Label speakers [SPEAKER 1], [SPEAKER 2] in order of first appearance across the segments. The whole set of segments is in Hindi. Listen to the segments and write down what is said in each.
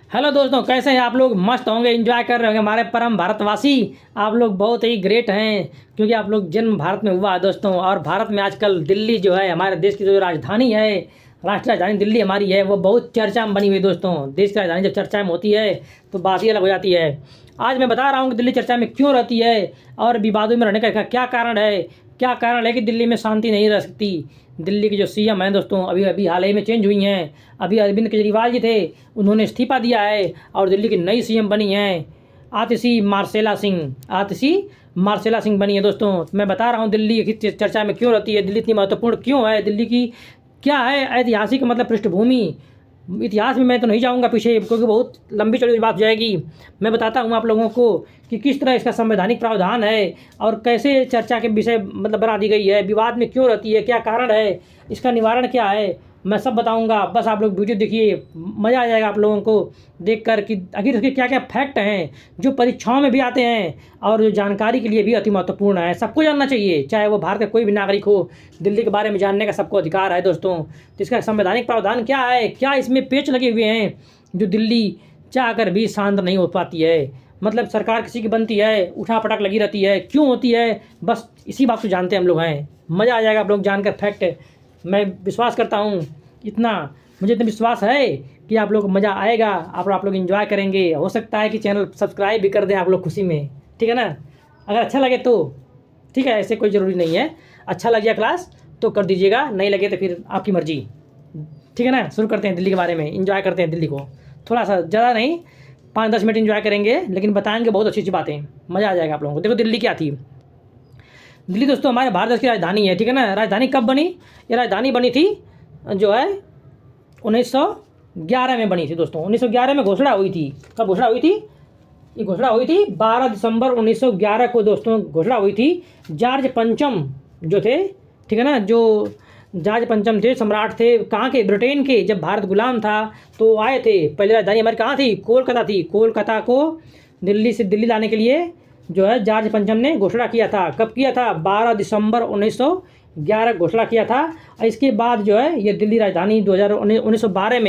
[SPEAKER 1] हेलो दोस्तों, कैसे हैं आप लोग? मस्त होंगे, एंजॉय कर रहे होंगे। हमारे परम भारतवासी आप लोग बहुत ही ग्रेट हैं, क्योंकि आप लोग जन्म भारत में हुआ है दोस्तों। और भारत में आजकल दिल्ली जो है हमारे देश की जो राजधानी है, राष्ट्रीय राजधानी दिल्ली हमारी है, वो बहुत चर्चा में बनी हुई है दोस्तों। देश की राजधानी जब चर्चा में होती है तो बात ही अलग हो जाती है। आज मैं बता रहा हूँ कि दिल्ली चर्चा में क्यों रहती है और विवादों में रहने का क्या कारण है। क्या कारण है कि दिल्ली में शांति नहीं रह सकती। दिल्ली के जो सीएम हैं दोस्तों, अभी अभी हाल ही में चेंज हुई हैं। अभी अरविंद केजरीवाल जी थे, उन्होंने इस्तीफा दिया है और दिल्ली की नई सीएम बनी हैं आतिशी मार्सेला सिंह। आतिशी मार्सेला सिंह बनी है दोस्तों। मैं बता रहा हूँ दिल्ली की चर्चा में क्यों रहती है, दिल्ली इतनी महत्वपूर्ण क्यों है, दिल्ली की क्या है ऐतिहासिक मतलब पृष्ठभूमि। इतिहास में मैं तो नहीं जाऊंगा पीछे, क्योंकि बहुत लंबी चौड़ी बात हो जाएगी। मैं बताता हूँ आप लोगों को कि किस तरह इसका संवैधानिक प्रावधान है और कैसे चर्चा के विषय मतलब बना दी गई है, विवाद में क्यों रहती है, क्या कारण है, इसका निवारण क्या है, मैं सब बताऊंगा। बस आप लोग वीडियो देखिए, मज़ा आ जाएगा आप लोगों को देखकर कि आखिर इसके क्या क्या फैक्ट हैं जो परीक्षाओं में भी आते हैं और जो जानकारी के लिए भी अति महत्वपूर्ण है। सबको जानना चाहिए, चाहे वो भारत का कोई भी नागरिक हो। दिल्ली के बारे में जानने का सबको अधिकार है दोस्तों। तो इसका संवैधानिक प्रावधान क्या है, क्या इसमें पेच लगे हुए हैं जो दिल्ली चाह कर भी शांत नहीं हो पाती है। मतलब सरकार किसी की बनती है, उठा पटक लगी रहती है, क्यों होती है, बस इसी बात को जानते हम लोग हैं। मज़ा आ जाएगा आप लोग जानकर फैक्ट। मैं विश्वास करता हूँ, मुझे इतना विश्वास है कि आप लोग को मज़ा आएगा, आप लोग एंजॉय करेंगे। हो सकता है कि चैनल सब्सक्राइब भी कर दें आप लोग खुशी में, ठीक है ना। अगर अच्छा लगे तो ठीक है, ऐसे कोई ज़रूरी नहीं है। अच्छा लग गया क्लास तो कर दीजिएगा, नहीं लगे तो फिर आपकी मर्जी, ठीक है ना। शुरू करते हैं दिल्ली के बारे में, एंजॉय करते हैं दिल्ली को। थोड़ा सा ज़्यादा नहीं, 5-10 मिनट एंजॉय करेंगे, लेकिन बताएंगे बहुत अच्छी अच्छी बातें। मज़ा आ जाएगा आप लोगों को। देखो दिल्ली क्या थी। दिल्ली दोस्तों हमारे भारत देश की राजधानी है, ठीक है ना। राजधानी कब बनी? ये राजधानी बनी थी जो है 1911 में बनी थी दोस्तों। 1911 में घोषणा हुई थी। कब घोषणा हुई थी? ये घोषणा हुई थी 12 दिसंबर 1911 को दोस्तों घोषणा हुई थी। जॉर्ज पंचम जो थे, ठीक है ना, जो जॉर्ज पंचम थे, सम्राट थे कहाँ के? ब्रिटेन के। जब भारत गुलाम था तो आए थे। पहली राजधानी हमारी कहाँ थी? कोलकाता थी। कोलकाता को दिल्ली से दिल्ली लाने के लिए जो है जॉर्ज पंचम ने घोषणा किया था। कब किया था? 12 दिसंबर 1911 घोषणा किया था। और इसके बाद जो है ये दिल्ली राजधानी 1912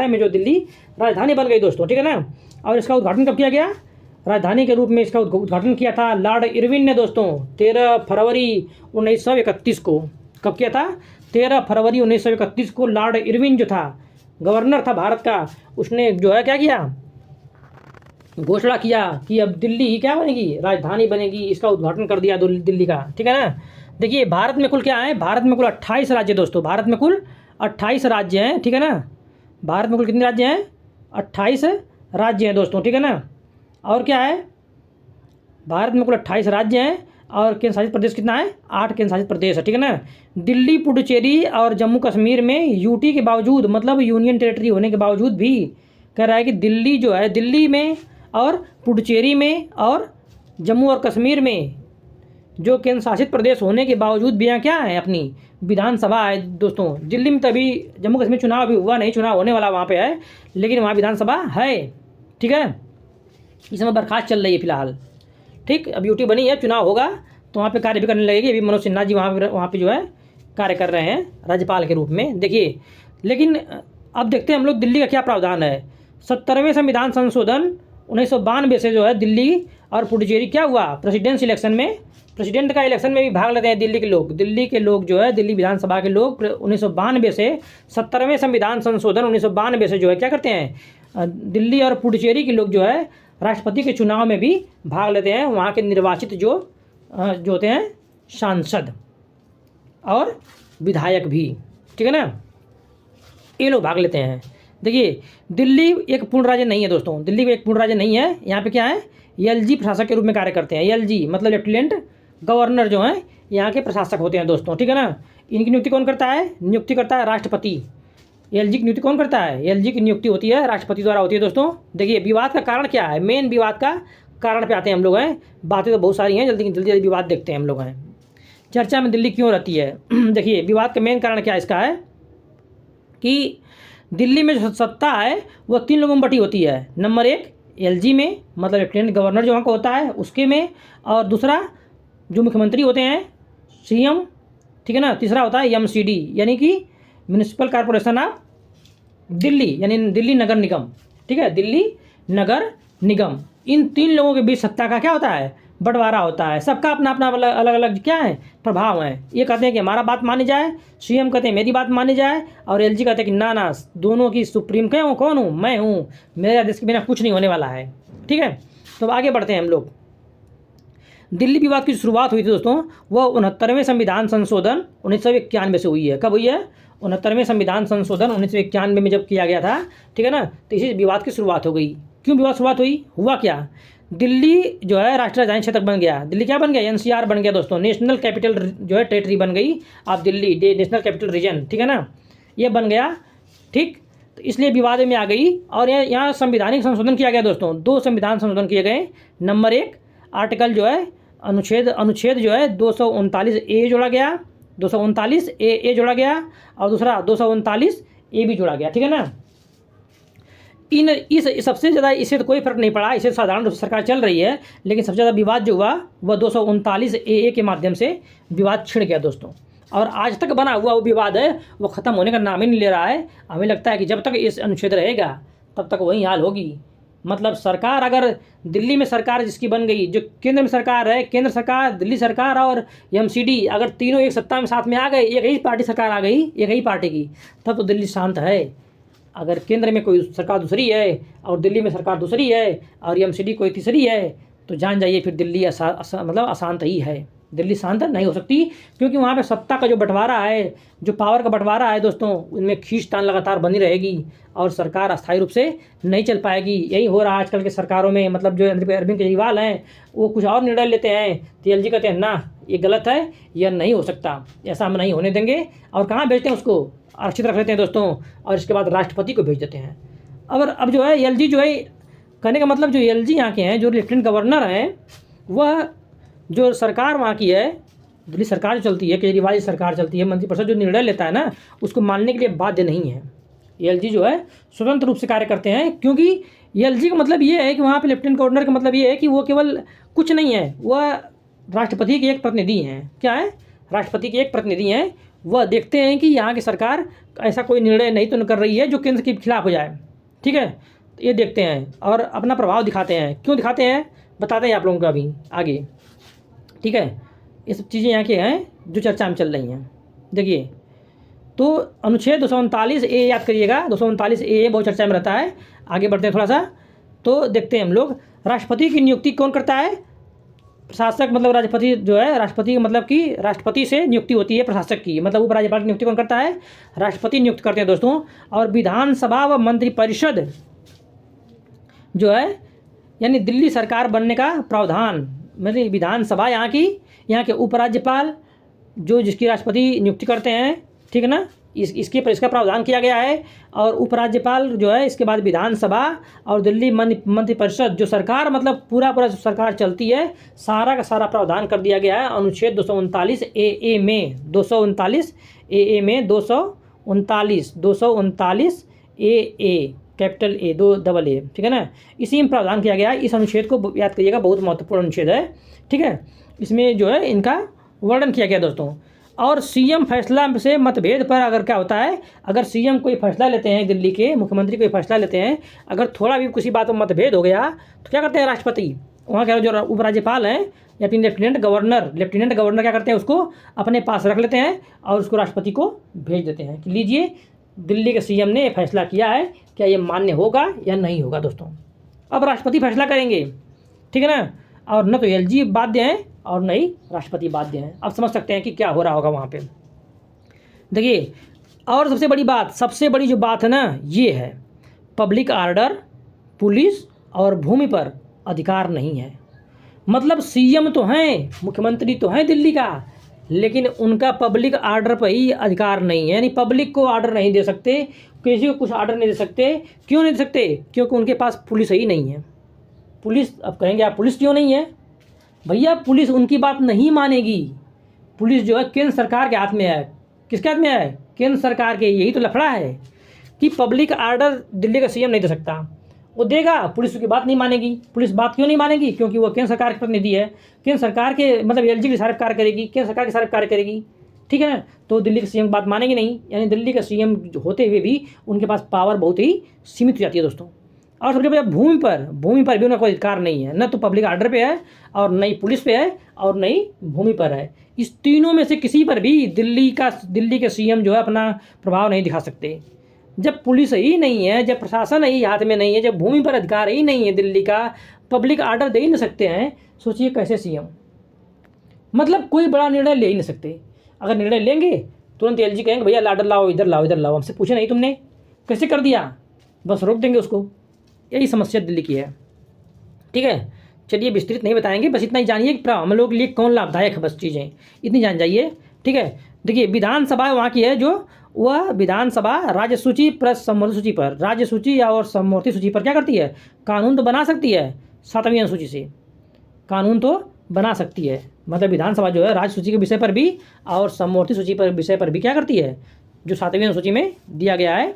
[SPEAKER 1] में जो दिल्ली राजधानी बन गई दोस्तों, ठीक है ना। और इसका उद्घाटन कब किया गया? राजधानी के रूप में इसका उद्घाटन किया था लॉर्ड इरविन ने दोस्तों 13 फरवरी 1931 को। कब किया था? 13 फरवरी 1931 को लॉर्ड इरविन जो था, गवर्नर था भारत का, उसने जो है क्या किया? घोषणा किया कि अब दिल्ली ही क्या बनेगी? राजधानी बनेगी। इसका उद्घाटन कर दिया दिल्ली का, ठीक है ना। देखिए भारत में कुल क्या है? भारत में कुल 28 राज्य दोस्तों। भारत में कुल 28 राज्य हैं, ठीक है ना। भारत में कुल कितने राज्य हैं? 28 राज्य हैं दोस्तों, ठीक है ना। और क्या है? भारत में कुल 28 राज्य हैं और केंद्र शासित प्रदेश कितना है? 8 केंद्र शासित प्रदेश है, ठीक है ना। दिल्ली, पुडुचेरी और जम्मू कश्मीर में यूटी के बावजूद, मतलब यूनियन टेरिटरी होने के बावजूद भी कह रहा है कि दिल्ली जो है, दिल्ली में और पुडुचेरी में और जम्मू और कश्मीर में जो केंद्र शासित प्रदेश होने के बावजूद भी यहाँ क्या है? अपनी विधानसभा है दोस्तों। दिल्ली में तभी, जम्मू कश्मीर चुनाव अभी हुआ नहीं, चुनाव होने वाला वहाँ पे है, लेकिन वहाँ विधानसभा है, ठीक है। इस समय बर्खास्त चल रही है फिलहाल, ठीक। अब यूटी बनी है, चुनाव होगा तो वहाँ पे कार्य भी करने लगेगी। अभी मनोज सिन्हा जी वहाँ पे जो है कार्य कर रहे हैं राज्यपाल के रूप में, देखिए। लेकिन अब देखते हैं हम लोग दिल्ली का क्या प्रावधान है। 70वें संविधान संशोधन 1992 से जो है दिल्ली और पुडुचेरी क्या हुआ? प्रेसिडेंस इलेक्शन में, प्रेसिडेंट का इलेक्शन में भी भाग लेते हैं दिल्ली के लोग। दिल्ली के लोग जो है, दिल्ली विधानसभा के लोग 1992 से 70वें संविधान संशोधन 1992 से जो है क्या करते हैं? दिल्ली और पुडुचेरी के लोग जो है राष्ट्रपति के चुनाव में भी भाग लेते हैं। वहाँ के निर्वाचित जो होते हैं सांसद और विधायक भी, ठीक है ना, ये लोग भाग लेते हैं। देखिए दिल्ली एक पूर्ण राज्य नहीं है दोस्तों। दिल्ली एक पूर्ण राज्य नहीं है। यहाँ पे क्या है? एलजी प्रशासक के रूप में कार्य करते हैं। एलजी मतलब लेफ्टिनेंट गवर्नर जो हैं यहाँ के प्रशासक होते हैं दोस्तों, ठीक है ना। इनकी नियुक्ति कौन करता है? नियुक्ति करता है राष्ट्रपति। एलजी की नियुक्ति कौन करता है? एलजी की नियुक्ति होती है राष्ट्रपति द्वारा होती है दोस्तों। देखिए विवाद का कारण क्या है? मेन विवाद का कारण पे आते हैं हम लोग हैं। बातें तो बहुत सारी हैं, जल्दी जल्दी विवाद देखते हैं हम लोग हैं। चर्चा में दिल्ली क्यों रहती है? देखिए विवाद का मेन कारण क्या इसका है कि दिल्ली में जो सत्ता है वो 3 लोगों में बटी होती है। नंबर 1 एलजी में, मतलब लेफ्टिनेंट गवर्नर जो वहाँ का होता है उसके में, और दूसरा जो मुख्यमंत्री होते हैं सीएम, ठीक है ना। तीसरा होता है एमसीडी यानी कि म्यूनिसिपल कॉरपोरेशन ऑफ दिल्ली, यानी दिल्ली नगर निगम, ठीक है, दिल्ली नगर निगम, इन 3 लोगों के बीच सत्ता का क्या होता है, बंटवारा होता है। सबका अपना अपना अलग अलग क्या है, प्रभाव है। ये कहते हैं कि हमारा बात मानी जाए, सीएम कहते हैं मेरी बात मानी जाए, और एलजी कहते हैं कि ना ना, दोनों की सुप्रीम कौन हूँ, मैं हूँ, मेरे आदेश के बिना कुछ नहीं होने वाला है। ठीक है, तो आगे बढ़ते हैं हम लोग। दिल्ली विवाद की शुरुआत हुई थी दोस्तों, वह 69वें संविधान संशोधन 1991 से हुई है। कब हुई है, 69वें संविधान संशोधन 1991 में जब किया गया था, ठीक है ना, तो इसी विवाद की शुरुआत हो गई। क्यों विवाद शुरुआत हुई, हुआ क्या, दिल्ली जो है राष्ट्रीय राजधानी क्षेत्र बन गया। दिल्ली क्या बन गया, एनसीआर बन गया दोस्तों, नेशनल कैपिटल जो है टेरिटरी बन गई। आप दिल्ली नेशनल कैपिटल रीजन, ठीक है ना, ये बन गया। ठीक, तो इसलिए विवाद में आ गई। और यहाँ संवैधानिक संशोधन किया गया दोस्तों, 2 संविधान संशोधन किए गए। नंबर 1 आर्टिकल जो है अनुच्छेद जो है 239 ए जोड़ा गया, 239 ए जोड़ा गया, और दूसरा 239 ए भी जोड़ा गया। ठीक है ना, इस सबसे ज़्यादा इससे तो कोई फर्क नहीं पड़ा, इसे साधारण रूप से सरकार चल रही है, लेकिन सबसे ज़्यादा विवाद जो हुआ वह 239 ए के माध्यम से विवाद छिड़ गया दोस्तों। और आज तक बना हुआ वो विवाद है, वो ख़त्म होने का नाम ही नहीं ले रहा है। हमें लगता है कि जब तक इस अनुच्छेद रहेगा तब तक वही हाल होगी। मतलब सरकार, अगर दिल्ली में सरकार जिसकी बन गई, जो केंद्र में सरकार है, केंद्र सरकार, दिल्ली सरकार और एमसीडी, अगर तीनों एक सत्ता में साथ में आ गए, एक ही पार्टी सरकार आ गई, एक ही पार्टी की, तब तो दिल्ली शांत है। अगर केंद्र में कोई सरकार दूसरी है और दिल्ली में सरकार दूसरी है और एमसीडी कोई तीसरी है, तो जान जाइए फिर दिल्ली मतलब अशांत ही है। दिल्ली शांत नहीं हो सकती, क्योंकि वहाँ पे सत्ता का जो बंटवारा है, जो पावर का बंटवारा है दोस्तों, उनमें खींचतान लगातार बनी रहेगी और सरकार अस्थायी रूप से नहीं चल पाएगी। यही हो रहा है आजकल के सरकारों में। मतलब जो अरविंद केजरीवाल हैं, वो कुछ और निर्णय लेते हैं तो एलजी कहते हैं ना, ये गलत है, यह नहीं हो सकता, ऐसा हम नहीं होने देंगे। और कहाँ भेजते हैं उसको, आरक्षित रख लेते हैं दोस्तों, और इसके बाद राष्ट्रपति को भेज देते हैं। अब जो है एलजी जो है, कहने का मतलब जो एलजी यहाँ के हैं, जो लेफ्टिनेंट गवर्नर हैं, वह जो सरकार वहाँ की है, दिल्ली सरकार जो चलती है, केजरीवाल की सरकार चलती है, मंत्रिपरिषद जो निर्णय लेता है ना, उसको मानने के लिए बाध्य नहीं है। एलजी जो है स्वतंत्र रूप से कार्य करते हैं, क्योंकि एलजी का मतलब ये है कि वहाँ पे लेफ्टिनेंट गवर्नर का मतलब ये है कि वो केवल कुछ नहीं है, वह राष्ट्रपति के एक प्रतिनिधि हैं। क्या है, राष्ट्रपति के एक प्रतिनिधि हैं। वह देखते हैं कि यहाँ की सरकार ऐसा कोई निर्णय नहीं तो कर रही है जो केंद्र के खिलाफ हो जाए। ठीक है, तो ये देखते हैं और अपना प्रभाव दिखाते हैं। क्यों दिखाते हैं, बताते हैं आप लोगों को अभी आगे। ठीक है, ये सब चीज़ें यहाँ के हैं जो चर्चा में चल रही हैं। देखिए, तो अनुच्छेद 239 ए याद करिएगा, 239 ए बहुत चर्चा में रहता है। आगे बढ़ते हैं थोड़ा सा, तो देखते हैं हम लोग। राष्ट्रपति की नियुक्ति कौन करता है, प्रशासक। मतलब राष्ट्रपति जो है, राष्ट्रपति मतलब कि राष्ट्रपति से नियुक्ति होती है प्रशासक की, मतलब उपराज्यपाल की नियुक्ति कौन करता है, राष्ट्रपति नियुक्त करते हैं दोस्तों। और विधानसभा व मंत्रिपरिषद जो है, यानी दिल्ली सरकार बनने का प्रावधान, मतलब विधानसभा यहाँ के उपराज्यपाल जो जिसकी राष्ट्रपति नियुक्ति करते हैं, ठीक है ना, इसका प्रावधान किया गया है। और उपराज्यपाल जो है, इसके बाद विधानसभा और दिल्ली मंत्रिपरिषद, जो सरकार मतलब पूरा सरकार चलती है, सारा का सारा प्रावधान कर दिया गया है अनुच्छेद 239 ए में, 239 ए में, 239 ए कैपिटल ए, 2 डबल ए, ठीक है ना, इसी में प्रावधान किया गया है। इस अनुच्छेद को याद करिएगा, बहुत महत्वपूर्ण अनुच्छेद है। ठीक है, इसमें जो है इनका वर्णन किया गया दोस्तों। और सीएम फैसला से मतभेद पर अगर क्या होता है, अगर सीएम कोई फैसला लेते हैं, दिल्ली के मुख्यमंत्री कोई फैसला लेते हैं, अगर थोड़ा भी किसी बात में मतभेद हो गया तो क्या करते हैं राष्ट्रपति, वहाँ के जो उपराज्यपाल हैं या फिर लेफ्टिनेंट गवर्नर क्या करते हैं, उसको अपने पास रख लेते हैं और उसको राष्ट्रपति को भेज देते हैं कि लीजिए, दिल्ली के सीएम ने फैसला किया है, क्या ये मान्य होगा या नहीं होगा दोस्तों। अब राष्ट्रपति फैसला करेंगे, ठीक है ना, और न तो एलजी बाध्य हैं और न ही राष्ट्रपति बाध्य हैं। अब समझ सकते हैं कि क्या हो रहा होगा वहाँ पे। देखिए, और सबसे बड़ी जो बात है ना, ये है पब्लिक ऑर्डर, पुलिस और भूमि पर अधिकार नहीं है। मतलब सीएम तो हैं, मुख्यमंत्री तो हैं दिल्ली का, लेकिन उनका पब्लिक ऑर्डर पर ही अधिकार नहीं है। यानी पब्लिक को ऑर्डर नहीं दे सकते, किसी को कुछ ऑर्डर नहीं दे सकते। क्यों नहीं दे सकते, क्योंकि उनके पास पुलिस ही नहीं है। पुलिस, अब कहेंगे आप पुलिस क्यों नहीं है, भैया पुलिस उनकी बात नहीं मानेगी। पुलिस जो है केंद्र सरकार के हाथ में है। किसके हाथ में है, केंद्र सरकार के। यही तो लफड़ा है कि पब्लिक ऑर्डर दिल्ली का सीएम नहीं दे सकता, वो देगा, पुलिस की बात नहीं मानेगी। पुलिस बात क्यों नहीं मानेगी, क्योंकि वो केंद्र सरकार के प्रतिनिधि है। केंद्र सरकार के मतलब एलजी के सारे कार्य करेगी, केंद्र सरकार के सारे कार्य करेगी, ठीक है ना, तो दिल्ली के सीएम बात मानेगी नहीं। यानी दिल्ली का सीएम होते हुए भी उनके पास पावर बहुत ही सीमित हो जाती है दोस्तों। और सबसे बड़ा भूमि पर भी उनका कोई अधिकार नहीं है, न तो पब्लिक ऑर्डर पे है और न ही पुलिस पे है और न ही भूमि पर है। इस तीनों में से किसी पर भी दिल्ली के सीएम जो है अपना प्रभाव नहीं दिखा सकते। जब पुलिस ही नहीं है, जब प्रशासन ही हाथ में नहीं है, जब भूमि पर अधिकार ही नहीं है दिल्ली का, पब्लिक ऑर्डर दे ही नहीं सकते हैं, सोचिए कैसे सीएम, मतलब कोई बड़ा निर्णय ले ही नहीं सकते। अगर निर्णय लेंगे तुरंत एलजी कहेंगे भैया लाडर लाओ, इधर लाओ, इधर लाओ, हमसे पूछे नहीं तुमने कैसे कर दिया, बस रोक देंगे उसको। यही समस्या दिल्ली की है। ठीक है, चलिए विस्तृत नहीं बताएंगे, बस इतना ही जानिए कि हम लोग के लिए कौन लाभदायक है, बस चीज़ें इतनी जान जाइए। ठीक है, देखिए विधानसभा वहाँ की है जो वह विधानसभा राज्य सूची प्लस समवर्ती सूची पर, राज्य सूची या और समवर्ती सूची पर क्या करती है, कानून तो बना सकती है। 7वीं अनुसूची से कानून तो बना सकती है, मतलब विधानसभा जो है राज्य सूची के विषय पर भी और समवर्ती सूची पर विषय पर भी क्या करती है, जो 7वीं अनुसूची में दिया गया है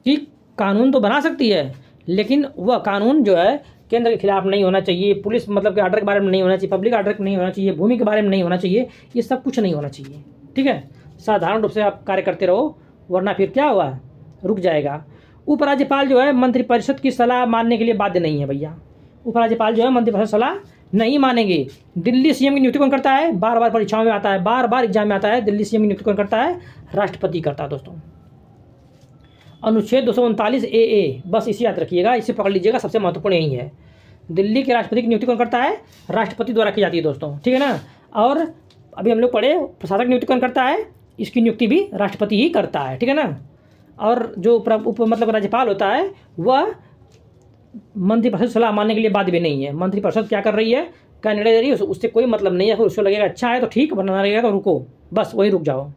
[SPEAKER 1] कि कानून तो बना सकती है, लेकिन वह कानून जो है केंद्र के खिलाफ नहीं होना चाहिए, पुलिस मतलब के ऑर्डर के बारे में नहीं होना चाहिए, पब्लिक ऑर्डर नहीं होना चाहिए, भूमि के बारे में नहीं होना चाहिए, ये सब कुछ नहीं होना चाहिए। ठीक है, साधारण रूप से आप कार्य करते रहो, वरना फिर क्या हुआ, रुक जाएगा। उपराज्यपाल जो है मंत्रिपरिषद की सलाह मानने के लिए बाध्य नहीं है भैया। उपराज्यपाल जो है मंत्रिपरिषद सलाह नहीं मानेंगे। दिल्ली सीएम की नियुक्ति कौन करता है, बार बार परीक्षाओं में आता है, बार बार एग्जाम में आता है, दिल्ली सीएम की नियुक्ति कौन करता है, राष्ट्रपति करता है दोस्तों। अनुच्छेद 239 ए, बस इसे याद रखिएगा, इसे पकड़ लीजिएगा, सबसे महत्वपूर्ण यही है। दिल्ली के राष्ट्रपति की नियुक्ति कौन करता है, राष्ट्रपति द्वारा की जाती है दोस्तों। ठीक है ना, और अभी हम लोग पढ़े प्रशासक नियुक्ति कौन करता है, इसकी नियुक्ति भी राष्ट्रपति ही करता है। ठीक है ना, और जो मतलब राज्यपाल होता है वह मंत्रिपरिषद सलाह मानने के लिए बाध्य भी नहीं है। मंत्रिपरिषद क्या कर रही है, क्या निर्णय दे रही है, उससे कोई मतलब नहीं है। फिर उसको लगेगा अच्छा है तो ठीक, वरना लगेगा तो रुको, बस वही रुक जाओ।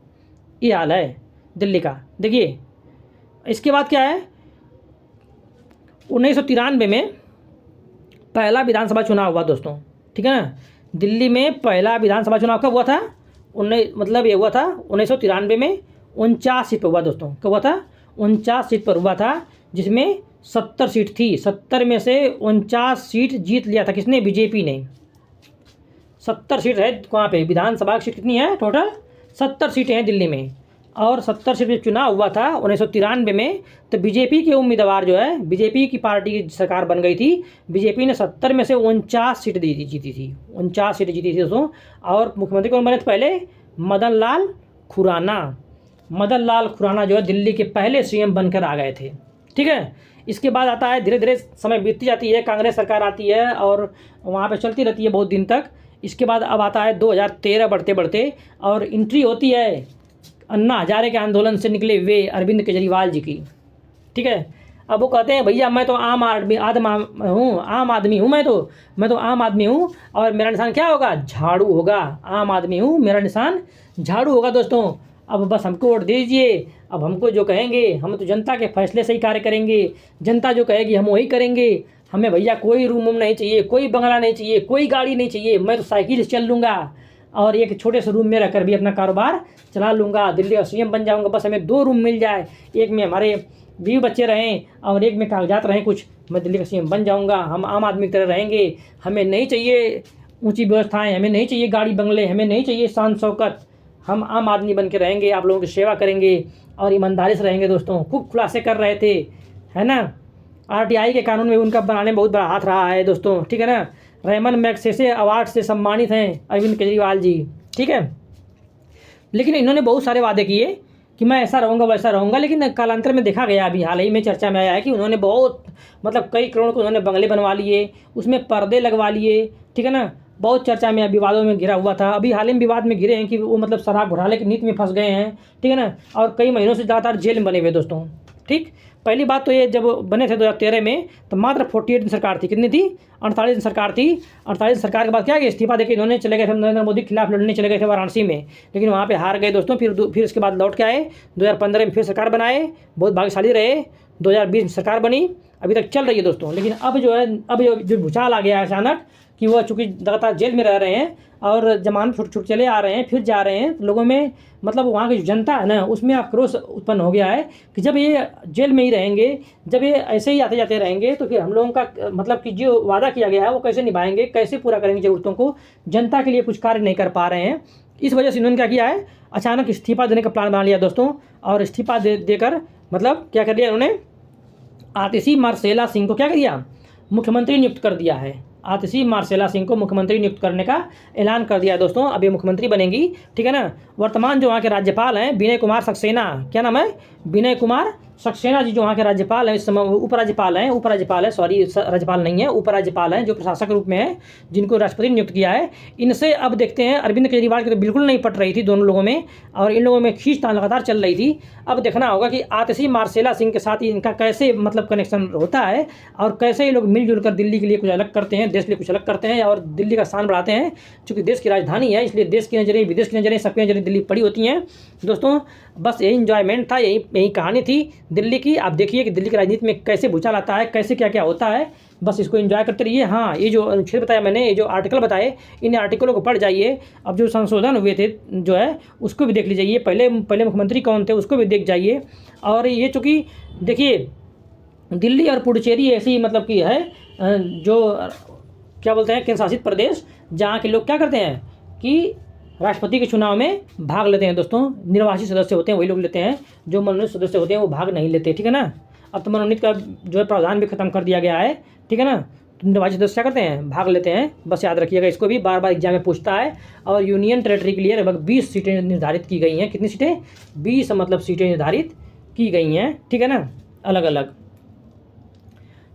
[SPEAKER 1] ये हाल है दिल्ली का। देखिए इसके बाद क्या है, 1993 में पहला विधानसभा चुनाव हुआ दोस्तों। ठीक है ना, दिल्ली में पहला विधानसभा चुनाव कब हुआ था, मतलब ये हुआ था 1993 में 49 सीट पर हुआ दोस्तों। कब हुआ था, 49 सीट पर हुआ था, जिसमें 70 सीट थी। 70 में से 49 सीट जीत लिया था किसने, बीजेपी ने। 70 सीट है वहाँ पे, विधानसभा की सीट कितनी है टोटल, 70 सीटें हैं दिल्ली में। और 70 सीट पर चुनाव हुआ था 1993 में, तो बीजेपी के उम्मीदवार जो है, बीजेपी की पार्टी की सरकार बन गई थी, बीजेपी ने 70 में से 49 सीट जीती थी, 49 सीटें जीती थी दोस्तों। और मुख्यमंत्री कौन बने थे पहले, मदन लाल खुराना। मदन लाल खुराना जो है दिल्ली के पहले सीएम बनकर आ गए थे। ठीक है, इसके बाद आता है, धीरे धीरे समय बीतती जाती है, कांग्रेस सरकार आती है और वहाँ पे चलती रहती है बहुत दिन तक। इसके बाद अब आता है 2013 बढ़ते बढ़ते, और एंट्री होती है अन्ना हजारे के आंदोलन से निकले हुए अरविंद केजरीवाल जी की। ठीक है, अब वो कहते हैं भैया मैं तो आम आदमी हूँ, मैं तो आम आदमी हूँ और मेरा निशान क्या होगा, झाड़ू होगा। आम आदमी हूँ, मेरा निशान झाड़ू होगा दोस्तों। अब बस हमको वोट दीजिए, अब हमको जो कहेंगे, हम तो जनता के फैसले से ही कार्य करेंगे, जनता जो कहेगी हम वही करेंगे। हमें भैया कोई रूम नहीं चाहिए, कोई बंगला नहीं चाहिए, कोई गाड़ी नहीं चाहिए, मैं तो साइकिल से चल लूँगा और एक छोटे से रूम में रहकर भी अपना कारोबार चला लूँगा, दिल्ली का सीएम बन जाऊँगा। बस हमें 2 रूम मिल जाए, एक में हमारे बीवी बच्चे रहें और एक में कागजात रहें कुछ, मैं दिल्ली का सीएम बन जाऊँगा। हम आम आदमी की तरह रहेंगे, हमें नहीं चाहिए ऊंची व्यवस्थाएं, हमें नहीं चाहिए गाड़ी बंगले, हमें नहीं चाहिए शान शौकत। हम आम आदमी बन के रहेंगे, आप लोगों की सेवा करेंगे और ईमानदारी से रहेंगे दोस्तों। खूब खुलासे कर रहे थे, है ना। आरटीआई के कानून में उनका बनाने में बहुत बड़ा हाथ रहा है दोस्तों। ठीक है ना, रेमन मैग्सेसे अवार्ड से सम्मानित हैं अरविंद केजरीवाल जी। ठीक है, लेकिन इन्होंने बहुत सारे वादे किए कि मैं ऐसा रहूँगा वैसा रहूँगा, लेकिन कालांतर में देखा गया, अभी हाल ही में चर्चा में आया है कि उन्होंने बहुत मतलब कई करोड़ को उन्होंने बंगले बनवा लिए, उसमें पर्दे लगवा लिए। ठीक है ना, बहुत चर्चा में विवादों में घिरा हुआ था। अभी हाल ही में विवाद में घिरे हैं कि वो मतलब शराब घोटाले की नीति में फंस गए हैं। ठीक है ना, और कई महीनों से ज़्यादातर जेल में बने हुए दोस्तों। ठीक, पहली बात तो ये जब बने थे 2013 में तो मात्र 48 दिन सरकार थी, कितनी थी, 48 दिन सरकार थी। 48 दिन सरकार के बाद क्या किया, इस्तीफा देकर इन्होंने चले गए थे, नरेंद्र मोदी के खिलाफ लड़ने चले गए थे वाराणसी में, लेकिन वहाँ पे हार गए दोस्तों। फिर इसके बाद लौट के आए, 2015 में फिर सरकार बनाए, बहुत भाग्यशाली रहे। 2020 में सरकार बनी, अभी तक चल रही है दोस्तों। लेकिन अब जो है, अब जो भूचाल आ गया है अचानक कि वह चूँकि लगातार जेल में रह रहे हैं और जमानत छूट चले आ रहे हैं, फिर जा रहे हैं, लोगों में मतलब वहाँ की जो जनता है ना, उसमें आक्रोश उत्पन्न हो गया है कि जब ये जेल में ही रहेंगे, जब ये ऐसे ही आते जाते रहेंगे, तो फिर हम लोगों का मतलब कि जो वादा किया गया है वो कैसे निभाएंगे, कैसे पूरा करेंगे ज़रूरतों को, जनता के लिए कुछ कार्य नहीं कर पा रहे हैं। इस वजह से इन्होंने क्या किया है, अचानक इस्तीफा देने का प्लान बना लिया दोस्तों। और इस्तीफा देकर मतलब क्या कर लिया इन्होंने, आतिशी मार्सेला सिंह को क्या किया, मुख्यमंत्री नियुक्त कर दिया है। आतिशी मार्सेला सिंह को मुख्यमंत्री नियुक्त करने का ऐलान कर दिया है दोस्तों। अब ये मुख्यमंत्री बनेंगी, ठीक है ना। वर्तमान जो वहाँ के राज्यपाल हैं विनय कुमार सक्सेना, क्या नाम है, विनय कुमार सक्सेना जी जो वहाँ के राज्यपाल हैं, इस समय उपराज्यपाल हैं, सॉरी राज्यपाल नहीं है, उपराज्यपाल हैं, जो प्रशासक रूप में है, जिनको राष्ट्रपति ने नियुक्त किया है। इनसे अब देखते हैं, अरविंद केजरीवाल की तो बिल्कुल नहीं पट रही थी दोनों लोगों में, और इन लोगों में खींचतान लगातार चल रही थी। अब देखना होगा कि आतिशी मार्सेला सिंह के साथ इनका कैसे मतलब कनेक्शन होता है, और कैसे ये लोग मिलजुल कर दिल्ली के लिए कुछ अलग करते हैं, देश के लिए कुछ अलग करते हैं, और दिल्ली का स्थान बढ़ाते हैं। चूँकि देश की राजधानी है, इसलिए देश की नज़रें, विदेश की नज़रें, सबकी नज़रें दिल्ली पड़ी होती हैं दोस्तों। बस यही इंजॉयमेंट था, यही कहानी थी दिल्ली की। आप देखिए कि दिल्ली की राजनीति में कैसे भूचाल आता है, कैसे क्या क्या होता है, बस इसको एंजॉय करते रहिए। हाँ, ये जो अनुच्छेद बताया मैंने, ये जो आर्टिकल बताए, इन आर्टिकलों को पढ़ जाइए। अब जो संशोधन हुए थे जो है उसको भी देख लीजिए, पहले मुख्यमंत्री कौन थे उसको भी देख जाइए। और ये चूँकि देखिए दिल्ली और पुडुचेरी ऐसी मतलब की है जो क्या बोलते हैं केंद्र शासित प्रदेश, जहाँ के लोग क्या करते हैं कि राष्ट्रपति के चुनाव में भाग लेते हैं दोस्तों। निर्वाचित सदस्य होते हैं वही लोग लेते हैं, जो मनोनीत सदस्य होते हैं वो भाग नहीं लेते, ठीक है ना। अब तो मनोनीत का जो है प्रावधान भी खत्म कर दिया गया है, ठीक है ना। तो निर्वाचित सदस्य क्या करते हैं, भाग लेते हैं, बस याद रखिएगा इसको भी, बार बार एग्जाम में पूछता है। और यूनियन टेरेटरी के लिए लगभग 20 सीटें निर्धारित की गई हैं। कितनी सीटें, 20 मतलब सीटें निर्धारित की गई हैं, ठीक है ना, अलग अलग।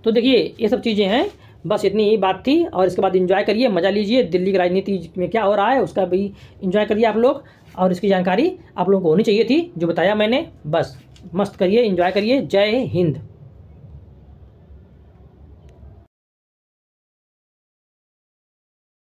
[SPEAKER 1] तो देखिए ये सब चीज़ें हैं, बस इतनी ही बात थी। और इसके बाद एंजॉय करिए, मज़ा लीजिए, दिल्ली की राजनीति में क्या हो रहा है उसका भी एंजॉय करिए आप लोग। और इसकी जानकारी आप लोगों को होनी चाहिए थी, जो बताया मैंने, बस मस्त करिए, एंजॉय करिए। जय हिंद।